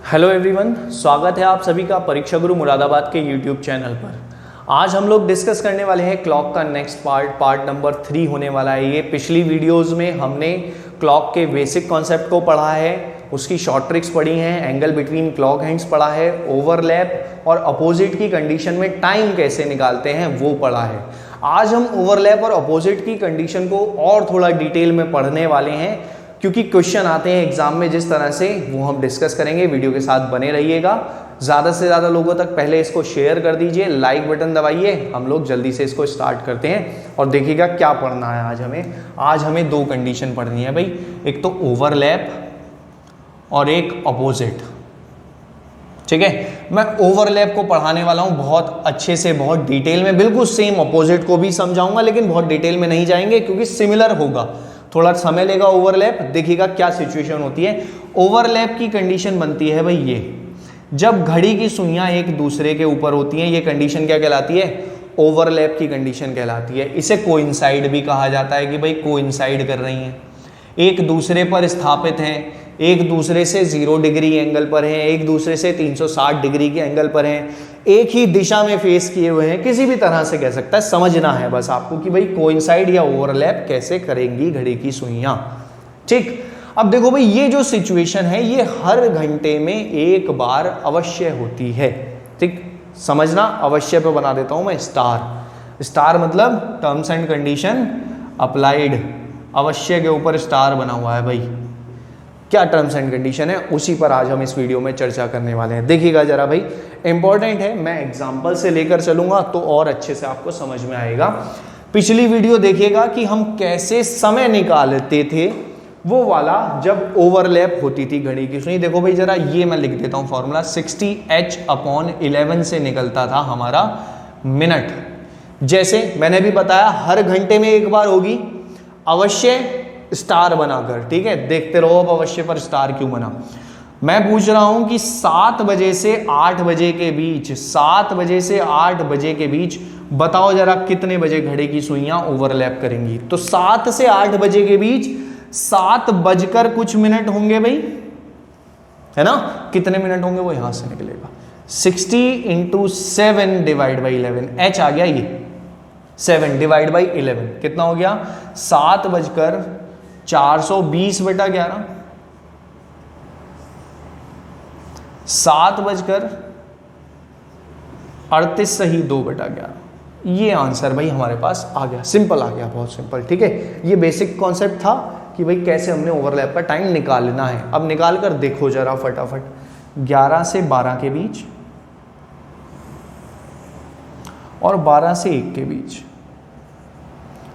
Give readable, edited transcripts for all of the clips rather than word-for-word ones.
Hello everyone, स्वागत है आप सभी का परीक्षा गुरु मुरादाबाद के यूट्यूब चैनल पर। आज हम लोग डिस्कस करने वाले हैं क्लॉक का नेक्स्ट पार्ट नंबर 3 होने वाला है। ये पिछली वीडियोस में हमने क्लॉक के बेसिक कॉन्सेप्ट को पढ़ा है, उसकी शॉर्ट ट्रिक्स पढ़ी हैं, एंगल बिटवीन क्लॉक हैंड्स पढ़ा है, ओवरलैप और अपोजिट की कंडीशन में टाइम कैसे निकालते हैं वो पढ़ा है। आज हम ओवरलैप और अपोजिट की कंडीशन को और थोड़ा डिटेल में पढ़ने वाले हैं, क्योंकि क्वेश्चन आते हैं एग्जाम में जिस तरह से, वो हम डिस्कस करेंगे। वीडियो के साथ बने रहिएगा। ज़्यादा से ज़्यादा लोगों तक पहले इसको शेयर कर दीजिए, लाइक बटन दबाइए। हम लोग जल्दी से इसको स्टार्ट करते हैं और देखिएगा क्या पढ़ना है आज हमें 2 कंडीशन पढ़नी है भाई, एक तो ओवरलैप और एक अपोजिट। ठीक है, मैं ओवरलैप को पढ़ाने वाला हूँ बहुत अच्छे से, बहुत डिटेल में, बिल्कुल सेम अपोजिट को भी समझाऊंगा, लेकिन बहुत डिटेल में नहीं जाएंगे क्योंकि सिमिलर होगा, थोड़ा समय लेगा ओवरलैप। देखिएगा क्या सिचुएशन होती है। ओवरलैप की कंडीशन बनती है भाई ये, जब घड़ी की सुइयां एक दूसरे के ऊपर होती हैं, ये कंडीशन क्या कहलाती है? ओवरलैप की कंडीशन कहलाती है। इसे कोइंसाइड भी कहा जाता है कि भाई कोइंसाइड कर रही हैं, एक दूसरे पर स्थापित हैं, एक दूसरे से 0 डिग्री एंगल पर हैं, एक दूसरे से 360 डिग्री के एंगल पर हैं, एक ही दिशा में फेस किए हुए हैं, किसी भी तरह से कह सकता है। समझना है बस आपको कि भाई कोइंसाइड या ओवरलैप कैसे करेंगी घड़ी की सुइयां। ठीक, अब देखो भाई, ये जो सिचुएशन है ये हर घंटे में एक बार अवश्य होती है। ठीक, समझना, अवश्य पे बना देता हूं मैं स्टार मतलब टर्म्स एंड कंडीशन अप्लाइड, अवश्य के ऊपर स्टार बना हुआ है भाई। क्या टर्म्स एंड कंडीशन है, उसी पर आज हम इस वीडियो में चर्चा करने वाले हैं। देखिएगा जरा भाई, इंपॉर्टेंट है, मैं एग्जांपल से लेकर चलूंगा तो और अच्छे से आपको समझ में आएगा। पिछली वीडियो देखिएगा कि हम कैसे समय निकालते थे, वो वाला जब ओवरलैप होती थी घड़ी की सुई। देखो भाई जरा, ये मैं लिख देता हूं फॉर्मूला, 60h/11 से निकलता था हमारा मिनट। जैसे मैंने भी बताया, हर घंटे में एक बार होगी, अवश्य स्टार बनाकर। ठीक है, देखते रहो अब अवश्य पर स्टार क्यों बना। मैं पूछ रहा हूं कि 7 बजे से 8 बजे के बीच, 7 बजे से 8 बजे के बीच बताओ जरा कितने बजे घड़ी की सुइयां ओवरलैप करेंगी। तो 7 से 8 बजे के बीच 7 बजकर कुछ मिनट होंगे भाई, है ना? कितने मिनट होंगे वो यहां से निकलेगा, 60 × 7 / 11। h आ गया, ये 7 / 11 कितना हो गया? 7 बजकर 420/11, 7 बजकर 38 सही 2/11। ये आंसर भाई हमारे पास आ गया, सिंपल आ गया, बहुत सिंपल। ठीक है, ये बेसिक कॉन्सेप्ट था कि भाई कैसे हमने ओवरलैप का टाइम निकालना है। अब निकाल कर देखो जरा फटाफट, 11 से 12 के बीच और 12 से 1 के बीच,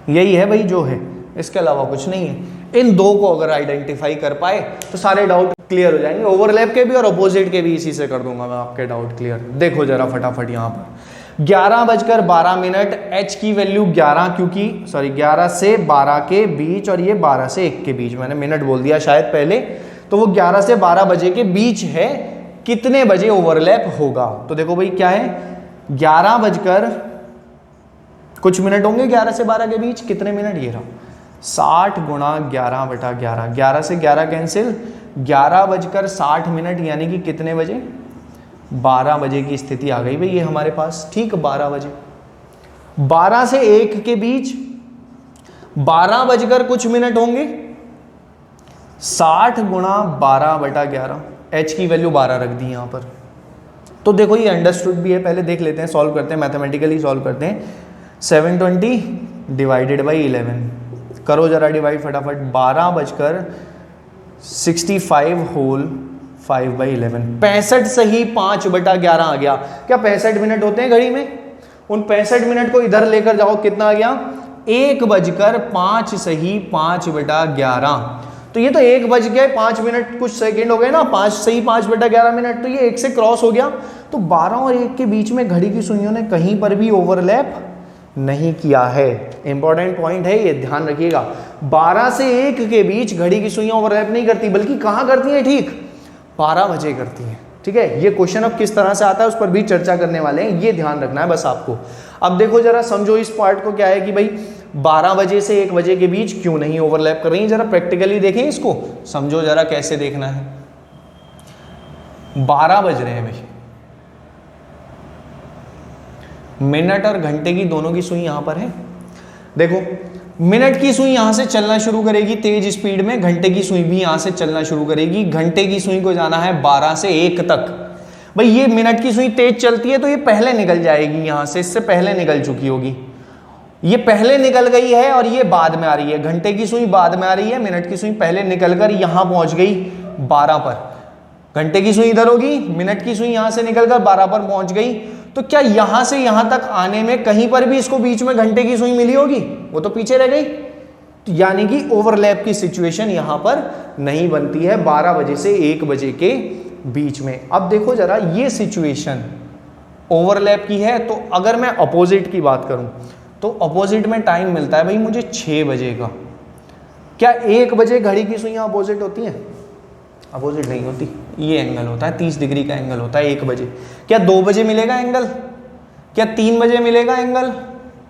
यही है भाई जो है, इसके अलावा कुछ नहीं है। इन 2 को अगर आइडेंटिफाई कर पाए तो सारे डाउट क्लियर हो जाएंगे। ओवरलैप के भी और अपोजिट के भी इसी से कर दूंगा मैं आपके डाउट क्लियर। देखो जरा फटाफट यहाँ पर, 11:12, h की वैल्यू 11, क्योंकि 11 से 12 के बीच और ये 12 से 1 के बीच, मैंने मिनट बोल दिया शायद पहले, तो वो 11 से 12 बजे के बीच है। कितने बजे ओवरलैप होगा? तो देखो भाई क्या है, 11 बजकर कुछ मिनट होंगे 11 से 12 के बीच, कितने मिनट? ये रहा 60 × 11/11, 11 से 11 कैंसिल, 11:60 यानी कि कितने बजे? 12 बजे की स्थिति आ गई भाई ये हमारे पास। ठीक, 12 बजे। 12 से 1 के बीच 12 बजकर कुछ मिनट होंगे, 60 × 12/11, h की वैल्यू 12 रख दी यहां पर। तो देखो ये अंडरस्टूड भी है, पहले देख लेते हैं, सॉल्व करते हैं, मैथमेटिकली सॉल्व करते हैं। 720 / 11 करो जरा डिवाइड फटाफट, 12:65 होल 5/11, 65 सही 5/11 आ गया। क्या 65 मिनट होते हैं घड़ी में? उन 65 मिनट को इधर लेकर जाओ, कितना आ गया? 1:05 सही 5/11। तो ये तो 1:05 कुछ सेकंड हो गए ना, 5 सही 5/11 मिनट, तो ये 1 से क्रॉस हो गया। तो 12 और 1 के बीच में घड़ी की सुइयों ने कहीं पर भी ओवरलैप नहीं किया है। इंपॉर्टेंट पॉइंट है ये, ध्यान रखिएगा। 12 से 1 के बीच घड़ी की सुइयां ओवरलैप नहीं करती, बल्कि कहां करती हैं? ठीक, 12 बजे करती हैं। ठीक है, ये क्वेश्चन अब किस तरह से आता है उस पर भी चर्चा करने वाले हैं, ये ध्यान रखना है बस आपको। अब देखो जरा, समझो इस पार्ट को, क्या है कि भाई 12 बजे से 1 बजे के बीच क्यों नहीं ओवरलैप कर रही है, जरा प्रैक्टिकली देखें इसको, समझो जरा कैसे देखना है। 12 बज रहे हैं भाई। मिनट और घंटे की दोनों की सुई यहां पर है। देखो मिनट की सुई यहां से चलना शुरू करेगी तेज स्पीड में, घंटे की सुई भी यहां से चलना शुरू करेगी। घंटे की सुई को जाना है 12 से 1 तक। भाई ये मिनट की सुई तेज चलती है तो ये पहले निकल जाएगी यहां से, इससे पहले निकल चुकी होगी। ये पहले निकल गई है और ये बाद में आ रही है। घंटे की सुई बाद में आ रही है, मिनट की सुई पहले निकलकर यहां पहुंच गई 12 पर। घंटे की सुई इधर होगी, मिनट की सुई यहां से निकलकर 12 पर पहुंच गई। तो क्या यहां से यहां तक आने में कहीं पर भी इसको बीच में घंटे की सुई मिली होगी? वो तो पीछे रह गई। तो यानी कि ओवरलैप की सिचुएशन यहां पर नहीं बनती है 12 बजे से 1 बजे के बीच में। अब देखो जरा, ये सिचुएशन ओवरलैप की है। तो अगर मैं अपोजिट की बात करूं तो अपोजिट में टाइम मिलता है भाई मुझे 6 बजे का। क्या 1 बजे घड़ी की सुइयां अपोजिट होती हैं? अपोजिट नहीं होती। ये एंगल होता है 30 डिग्री का एंगल होता है 1 बजे। क्या 2 बजे मिलेगा एंगल? क्या 3 बजे मिलेगा एंगल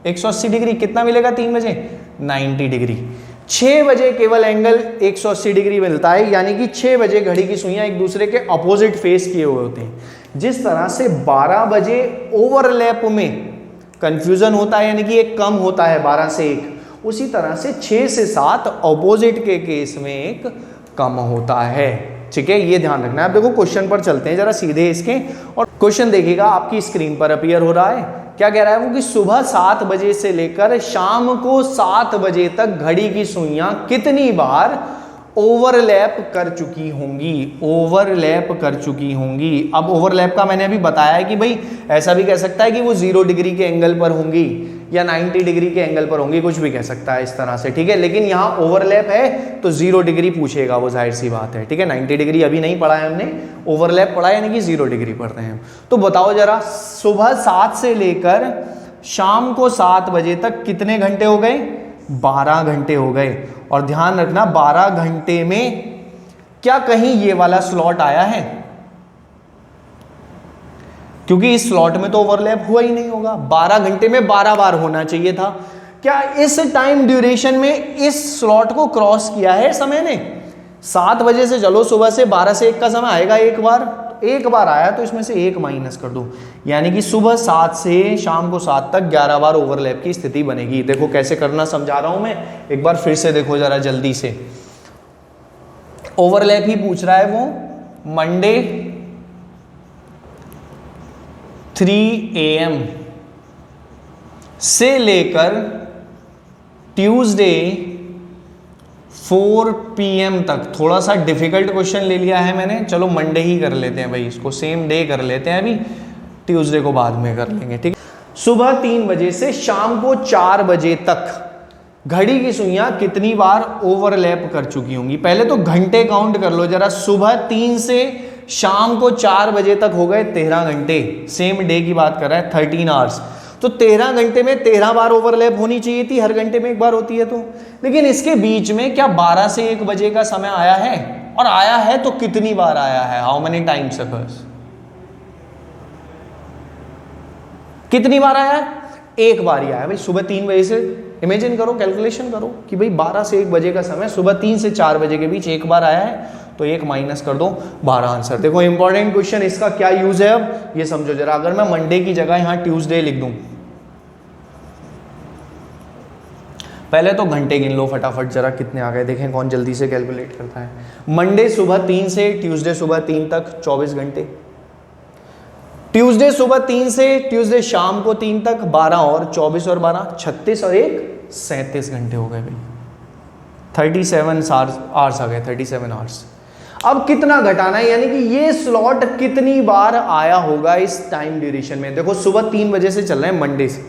180 डिग्री? कितना मिलेगा 3 बजे? 90 डिग्री। 6 बजे केवल एंगल 180 डिग्री मिलता है, यानी कि 6 बजे घड़ी की सुइयां एक दूसरे के अपोजिट फेस किए हुए होते हैं। जिस तरह से 12 बजे ओवरलैप में कंफ्यूजन होता है, यानी कि एक कम होता है 12 से 1, उसी तरह से 6 से 7 अपोजिट के केस में एक कम होता है। ठीक है, ये ध्यान रखना है। अब देखो क्वेश्चन पर चलते हैं जरा सीधे इसके, और क्वेश्चन देखिएगा आपकी स्क्रीन पर अपीयर हो रहा है। क्या कह रहा है वो कि सुबह 7 बजे से लेकर शाम को 7 बजे तक घड़ी की सुइयां कितनी बार ओवरलैप कर चुकी होंगी? ओवरलैप कर चुकी होंगी। अब ओवरलैप का मैंने अभी बताया है कि भाई ऐसा भी कह सकता है कि वो 0 डिग्री के एंगल पर होंगी या 90 डिग्री के एंगल पर होंगी, कुछ भी कह सकता है इस तरह से। ठीक है, लेकिन यहाँ ओवरलैप है तो 0 डिग्री पूछेगा वो, जाहिर सी बात है। ठीक है, 90 डिग्री अभी नहीं पढ़ा है हमने, ओवरलैप पढ़ा है, यानी कि 0 डिग्री पढ़ रहे हैं। तो बताओ जरा, सुबह 7 से लेकर शाम को 7 बजे तक कितने घंटे हो गए? 12 घंटे हो गए। और ध्यान रखना 12 घंटे में क्या कहीं ये वाला स्लॉट आया है? क्योंकि इस स्लॉट में तो ओवरलैप हुआ ही नहीं होगा। 12 घंटे में 12 बार होना चाहिए था। क्या इस टाइम ड्यूरेशन में इस स्लॉट को क्रॉस किया है समय ने? 7 बजे से चलो, सुबह से 12 से 1 का समय आएगा एक बार, एक बार आया तो इसमें से 1 माइनस कर दो, यानी कि सुबह 7 से शाम को 7 तक 11 बार ओवरलैप की स्थिति बनेगी। देखो कैसे करना समझा रहा हूं मैं, एक बार फिर से देखो जरा जल्दी से। ओवरलैप ही पूछ रहा है वो। मंडे 3 AM से लेकर ट्यूसडे 4 PM तक। थोड़ा सा डिफिकल्ट क्वेश्चन ले लिया है मैंने, चलो मंडे ही कर लेते हैं भाई, इसको सेम डे कर लेते हैं, अभी ट्यूसडे को बाद में कर लेंगे। ठीक है, सुबह 3 बजे से शाम को 4 बजे तक घड़ी की सुइयां कितनी बार ओवरलैप कर चुकी होंगी? पहले तो घंटे काउंट कर लो जरा। सुबह 3 से शाम को 4 बजे तक हो गए 13 घंटे, सेम डे की बात कर रहा है, 13 आवर्स। तो 13 घंटे में 13 बार ओवरलैप होनी चाहिए थी, हर घंटे में 1 बार होती है तो। लेकिन इसके बीच में क्या 12 से 1 बजे का समय आया है? और आया है तो कितनी बार आया है? How many times occurs? कितनी बार आया है? 1 बार ही आया भाई, सुबह 3 बजे से। इमेजिन करो, कैलकुलेशन करो कि भाई 12 से 1 बजे का समय सुबह 3 से 4 बजे के बीच 1 बार आया है, तो 1 माइनस कर दो, 12 आंसर। देखो इंपॉर्टेंट क्वेश्चन, इसका क्या यूज है अब ये समझो जरा। अगर मैं मंडे की जगह यहां ट्यूसडे लिख दूं, पहले तो घंटे गिन लो फटाफट जरा, कितने आ गए देखें कौन जल्दी से कैलकुलेट करता है। मंडे सुबह 3 से ट्यूसडे सुबह 3 तक 24 घंटे। ट्यूसडे सुबह 3 से ट्यूसडे शाम को 3 तक 12 और 24 और 12 36 और 1 37 घंटे हो गए भाई। 37 आवर्स आ गए, 37 आवर्स। अब कितना घटाना है, यानी कि ये स्लॉट कितनी बार आया होगा इस टाइम ड्यूरेशन में? देखो सुबह 3 बजे से चल रहे हैं, मंडे से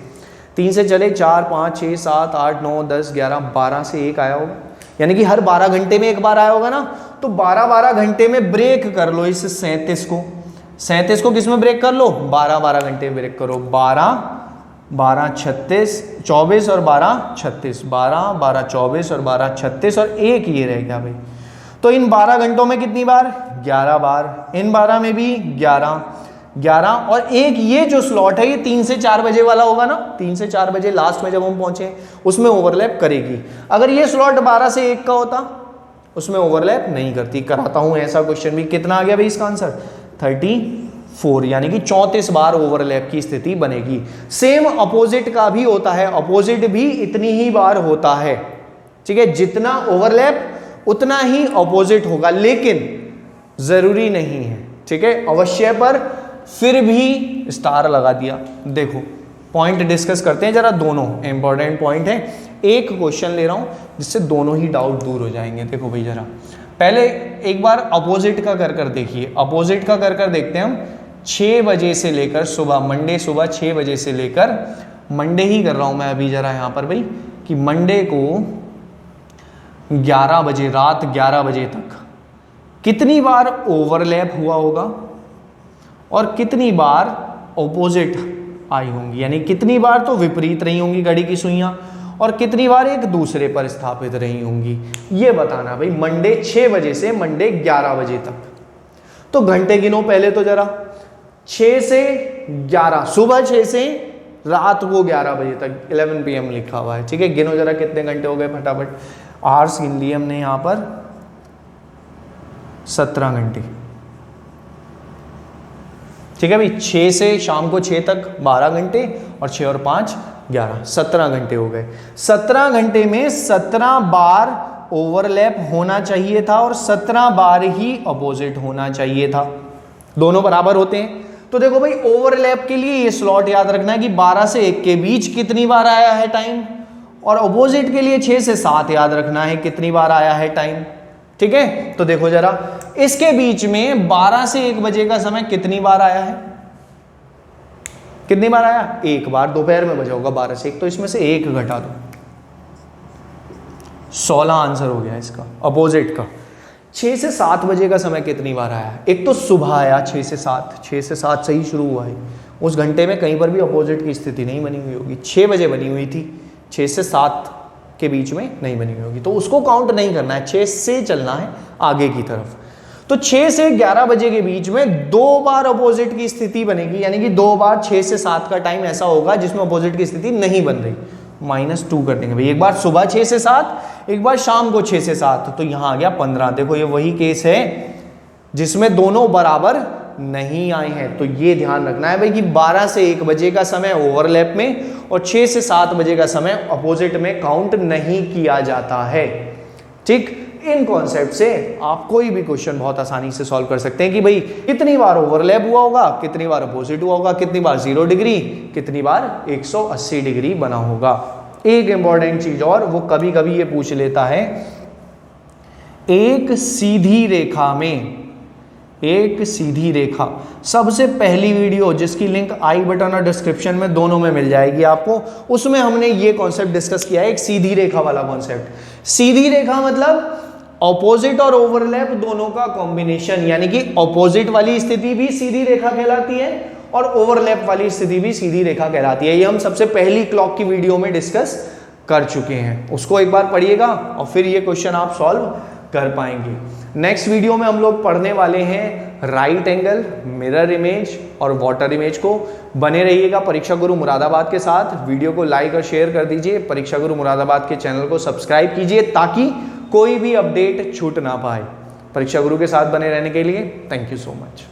3 से चले 4 5 6 7 8 9 10 11 12 से 1 आया होगा, यानी कि हर 12 घंटे में 1 बार आया होगा ना। तो 12 घंटे में ब्रेक कर लो इस 37 को। 37 को किस में ब्रेक कर लो? 12 घंटे में ब्रेक करो। 12 36 24 और 12 36, 12 24 और 12 36 और 1 ये रह गया भाई। तो इन 12 घंटों में कितनी बार? 11 बार। इन 12 में भी 11 और 1 ये जो स्लॉट है ये 3 से 4 बजे वाला होगा ना। 3 से 4 बजे लास्ट में जब हम पहुंचे उसमें ओवरलैप करेगी। अगर ये स्लॉट 12 से 1 का होता उसमें ओवरलैप नहीं करती। कराता हूं ऐसा क्वेश्चन भी। कितना आ गया भाई इसका आंसर? 34, यानी कि 34 बार ओवरलैप की स्थिति बनेगी। सेम अपोजिट का भी होता है, अपोजिट भी इतनी ही बार होता है, ठीक है। जितना ओवरलैप उतना ही अपोजिट होगा, लेकिन जरूरी नहीं है, ठीक है। अवश्य पर फिर भी स्टार लगा दिया। देखो पॉइंट डिस्कस करते हैं जरा, दोनों इंपॉर्टेंट पॉइंट है। एक क्वेश्चन ले रहा हूं जिससे दोनों ही डाउट दूर हो जाएंगे। देखो भाई जरा पहले एक बार अपोजिट का कर देखिए, अपोजिट का कर देखते हैं हम। 6 बजे से लेकर सुबह, मंडे सुबह 6 बजे से लेकर, मंडे ही कर रहा हूं मैं अभी जरा यहां पर भाई, कि मंडे को 11 बजे, रात 11 बजे तक कितनी बार ओवरलैप हुआ होगा और कितनी बार ऑपोजिट आई होंगी, यानी कितनी बार तो विपरीत रही होंगी घड़ी की सुइयां और कितनी बार एक दूसरे पर स्थापित रही होंगी, ये बताना भाई। मंडे 6 बजे से मंडे 11 बजे तक, तो घंटे गिनो पहले तो जरा। 6 से 11, सुबह 6 से रात को 11 बजे तक, 11 PM लिखा हुआ है, ठीक है। गिनो जरा कितने घंटे हो गए फटाफट। आवर्स गिन लिए हमने यहां पर 17 घंटे, ठीक है भाई। 6 से शाम को 6 तक 12 घंटे और 6 और 5 11, 17 घंटे हो गए। 17 घंटे में 17 बार ओवरलैप होना चाहिए था और 17 बार ही अपोजिट होना चाहिए था, दोनों बराबर होते हैं। तो देखो भाई ओवरलैप के लिए ये स्लॉट याद रखना है कि 12 से 1 के बीच कितनी बार आया है टाइम, और अपोजिट के लिए 6 से 7 याद रखना है कितनी बार आया है टाइम, ठीक है। तो देखो जरा इसके बीच में 12 से 1 बजे का समय कितनी बार आया है, कितनी बार आया, एक बार। दोपहर में बजा होगा 12 से 1, तो इसमें से 1 घटा दो, 16 आंसर हो गया इसका अपोजिट का। 6 से 7 बजे का समय कितनी बार आया, एक तो सुबह आया 6 से 7, 6 से 7 से ही शुरू हुआ है, उस घंटे में कहीं पर भी अपोजिट की स्थिति नहीं बनी हुई होगी। 6 बजे बनी हुई थी, 6 से 7 के बीच में नहीं बनी हुई होगी, तो उसको काउंट नहीं करना है, 6 से चलना है आगे की तरफ। तो 6 से 11 बजे के बीच में 2 बार अपोजिट की स्थिति बनेगी, यानी कि 2 बार 6 से 7 का टाइम ऐसा होगा जिसमें अपोजिट की स्थिति नहीं बन रही। -2 कर देंगे भाई, एक बार सुबह 6 से 7, एक बार शाम को 6 से 7, तो यहां आ गया 15। देखो ये वही केस है जिसमें दोनों बराबर नहीं आए हैं, तो ये ध्यान रखना है भाई कि 12 से 1 बजे का समय ओवरलैप में और 6 से 7 बजे का समय अपोजिट में काउंट नहीं किया जाता है, ठीक। इन कॉन्सेप्ट से आप कोई भी क्वेश्चन बहुत आसानी से सॉल्व कर सकते हैं कि भाई कितनी बार ओवरलैप हुआ होगा, कितनी बार अपोजिट हुआ होगा, कितनी बार 0 डिग्री, कितनी बार 180 डिग्री बना होगा। एक इंपॉर्टेंट चीज और, वो कभी कभी ये पूछ लेता है, एक सीधी रेखा में, एक सीधी रेखा, सबसे पहली वीडियो जिसकी लिंक आई बटन और डिस्क्रिप्शन में दोनों में मिल जाएगी आपको, उसमें हमने ये कॉन्सेप्ट डिस्कस किया है, एक सीधी रेखा वाला कॉन्सेप्ट। सीधी रेखा मतलब ऑपोजिट और ओवरलैप दोनों का कॉम्बिनेशन, यानी कि ऑपोजिट वाली स्थिति भी सीधी रेखा कहलाती है और ओवरलैप वाली स्थिति भी सीधी रेखा कहलाती है। ये हम सबसे पहली क्लॉक की वीडियो में डिस्कस कर चुके हैं, उसको एक बार पढ़िएगा और फिर ये क्वेश्चन आप सॉल्व कर पाएंगे। नेक्स्ट वीडियो में हम लोग पढ़ने वाले हैं राइट एंगल, मिरर इमेज और वाटर इमेज को। बने रहिएगा परीक्षा गुरु मुरादाबाद के साथ। वीडियो को लाइक और शेयर कर दीजिए, परीक्षा गुरु मुरादाबाद के चैनल को सब्सक्राइब कीजिए ताकि कोई भी अपडेट छूट ना पाए। परीक्षा गुरु के साथ बने रहने के लिए थैंक यू सो मच।